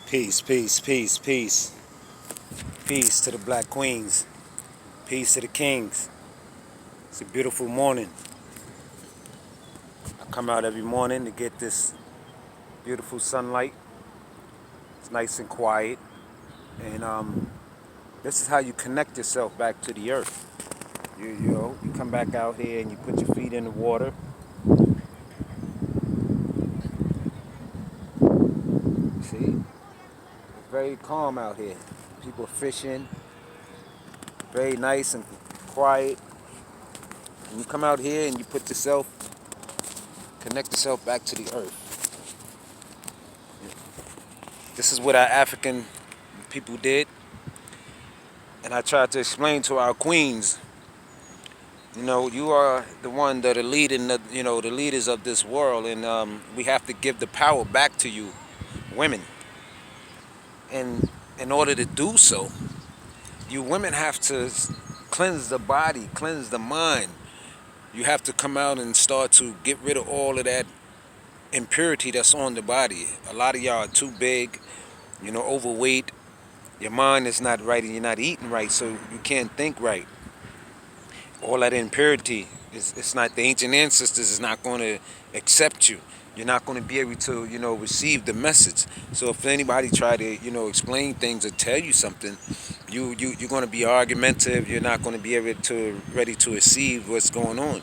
Peace, peace, peace, peace. Peace to the black queens. Peace to the kings. It's a beautiful morning. I come out every morning to get this beautiful sunlight. It's nice and quiet. And this is how you connect yourself back to the earth. You come back out here and you put your feet in the water. See? It's very calm out here. People fishing. Very nice and quiet. And you come out here and you connect yourself back to the earth. This is what our African people did. And I tried to explain to our queens, you are the one that are leading the leaders of this world, and we have to give the power back to you, women. And in order to do so, you women have to cleanse the body, cleanse the mind. You have to come out and start to get rid of all of that impurity that's on the body. A lot of y'all are too big, overweight. Your mind is not right and you're not eating right, so you can't think right. All that impurity, it's not, the ancient ancestors is not going to accept you. You're not going to be able to, receive the message. So if anybody try to, explain things or tell you something, you're going to be argumentative. You're not going to be able to ready to receive what's going on.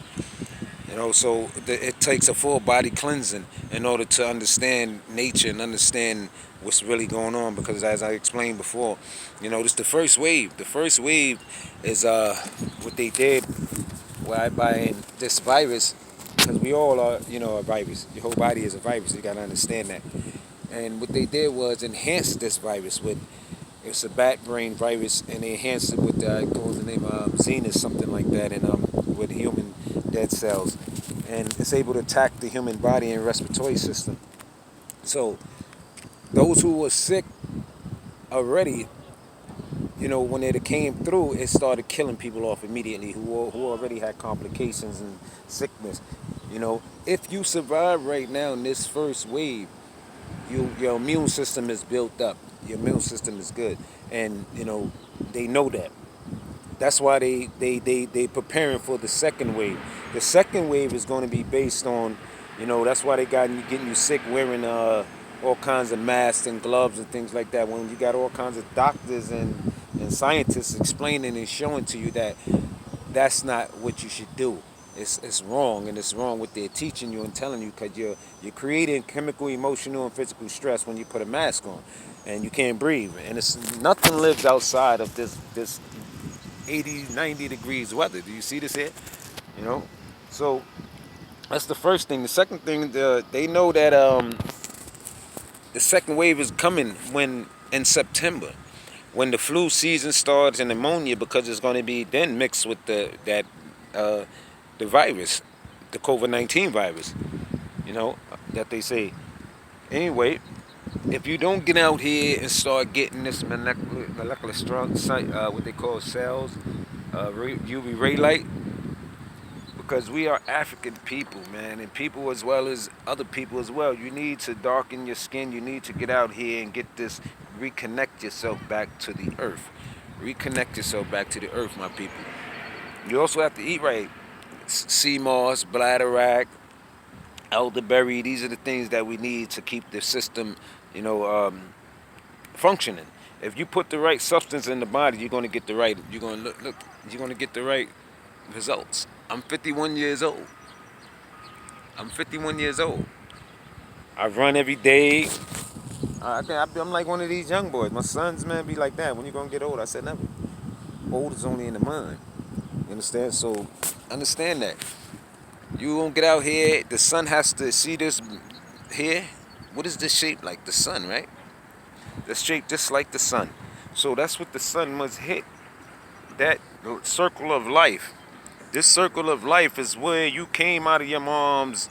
So it takes a full body cleansing in order to understand nature and understand what's really going on. Because as I explained before, this is the first wave. The first wave is what they did by this virus, because we all are, a virus. Your whole body is a virus. You got to understand that. And what they did was enhance this virus with, it's a bat brain virus, and they enhanced it with it goes the name of Xenos, something like that, and with human dead cells, and it's able to attack the human body and respiratory system. So those who were sick already, when it came through, it started killing people off immediately who already had complications and sickness. If you survive right now in this first wave, your immune system is built up. Your immune system is good, and they know that. That's why they preparing for the second wave. The second wave is going to be based on, that's why they getting you sick wearing all kinds of masks and gloves and things like that. When you got all kinds of doctors and scientists explaining and showing to you that that's not what you should do. It's wrong, and it's wrong what they're teaching you and telling you, because you're creating chemical, emotional, and physical stress when you put a mask on, and you can't breathe. And it's nothing lives outside of this 80, 90 degrees weather. Do you see this here? So that's the first thing. The second thing, they know that the second wave is coming in September, when the flu season starts and pneumonia, because it's going to be then mixed with the virus, the COVID-19 virus, that they say. Anyway, if you don't get out here and start getting this molecular strong what they call cells, UV ray light, because we are African people, man, and people as well as other people as well. You need to darken your skin. You need to get out here and get this, reconnect yourself back to the earth. Reconnect yourself back to the earth, my people. You also have to eat right. Sea moss, bladderwrack, elderberry. These are the things that we need to keep the system, functioning. If you put the right substance in the body, you're going to get the right. You're going to look. You're going to get the right results. I'm 51 years old. I'm 51 years old. I run every day. I'm like one of these young boys. My sons, man, be like that. When you gonna get old? I said never. Old is only in the mind. You understand? So understand that. You won't get out here. The sun has to see this here. What is this shape like? The sun, right? The shape just like the sun. So that's what the sun must hit. That circle of life. This circle of life is where you came out of your mom's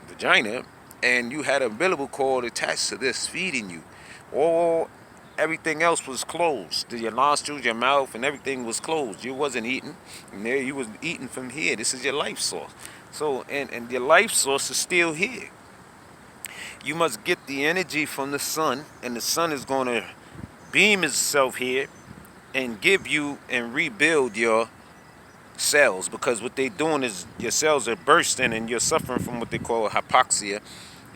vagina, and you had a umbilical cord attached to this feeding you. All everything else was closed. Your nostrils, your mouth, and everything was closed. You wasn't eating. And there you was eating from here. This is your life source. So and your life source is still here. You must get the energy from the sun, and the sun is going to beam itself here and give you and rebuild your cells, because what they're doing is your cells are bursting and you're suffering from what they call hypoxia.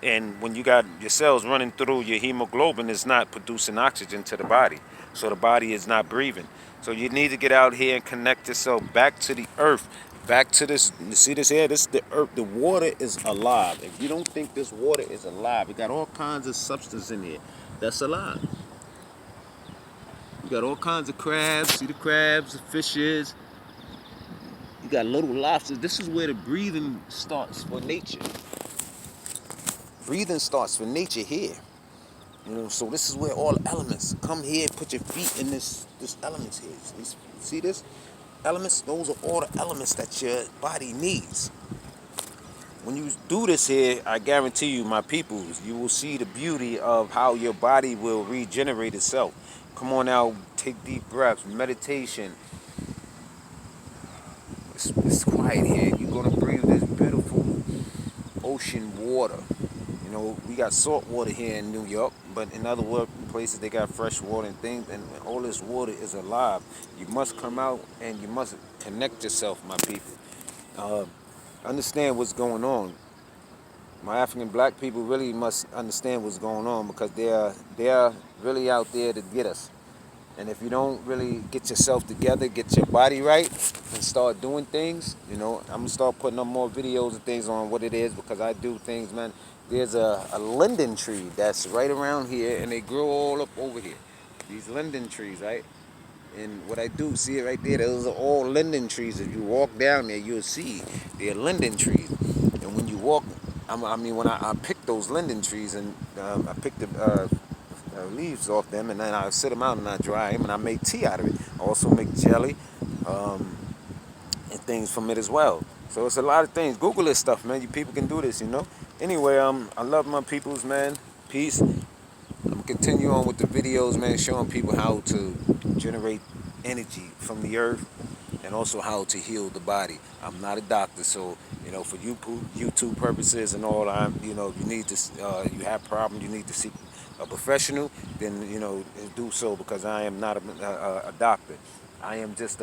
And when you got your cells running through, your hemoglobin is not producing oxygen to the body, so the body is not breathing. So you need to get out here and connect yourself back to the earth, back to this. You see this here? This is the earth. The water is alive. If you don't think this water is alive, it got all kinds of substance in here that's alive. You got all kinds of crabs. See the crabs, the fishes. You got little lobsters. This is where the breathing starts for nature. Breathing starts for nature here. You know, so this is where all the elements come here. Put your feet in this elements here. See this elements? Those are all the elements that your body needs. When you do this here, I guarantee you, my peoples, you will see the beauty of how your body will regenerate itself. Come on now, take deep breaths, meditation. It's quiet here. You're gonna breathe this beautiful ocean water. You know, we got salt water here in New York, but in other places they got fresh water and things, and all this water is alive. You must come out and you must connect yourself, my people. Uh, Understand what's going on. My African black people really must understand what's going on, because they are really out there to get us. And if you don't really get yourself together, get your body right, and start doing things, you know, I'm gonna start putting up more videos and things on what it is, because I do things, man. There's a linden tree that's right around here, and they grow all up over here. These linden trees, right? And what I do, see it right there, those are all linden trees. If you walk down there, you'll see they're linden trees. And when you walk, when I pick those linden trees, and I pick the leaves off them, and then I sit them out and I dry them, and I make tea out of it. I also make jelly um, and things from it as well. So it's a lot of things. Google this stuff, man. You people can do this, you know. Anyway, I love my peoples, man. Peace. I'm gonna continue on with the videos, man, showing people how to generate energy from the earth, and also how to heal the body. I'm not a doctor, so you know, for YouTube purposes and all, you know, you need to, you have problems, you need to seek a professional, then you know, do so, because I am not a doctor. I am just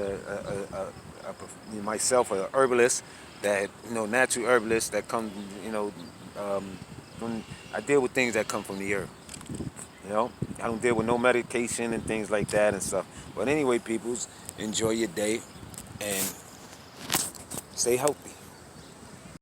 myself a herbalist, that you know, natural herbalist that comes, you know, from, I deal with things that come from the earth. You know, I don't deal with no medication and things like that and stuff. But anyway, peoples, enjoy your day and stay healthy.